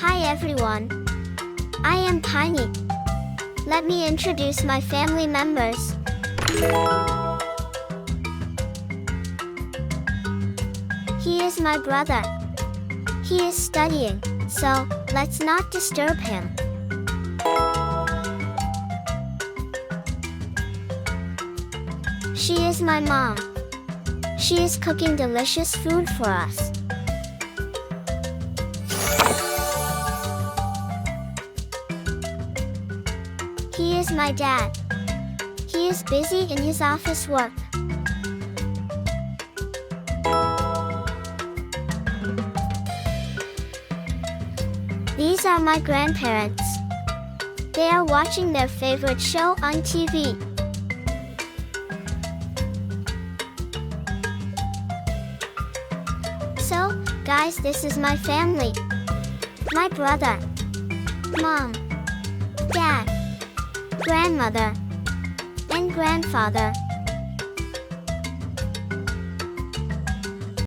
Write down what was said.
Hi everyone. I am Piny. Let me introduce my family members. He is my brother. He is studying, so let's not disturb him. She is my mom. She is cooking delicious food for us. He is my dad. He is busy in his office work. These are my grandparents. They are watching their favorite show on TV. So, guys, this is my family. My brother, mom, dad, grandmother, and grandfather.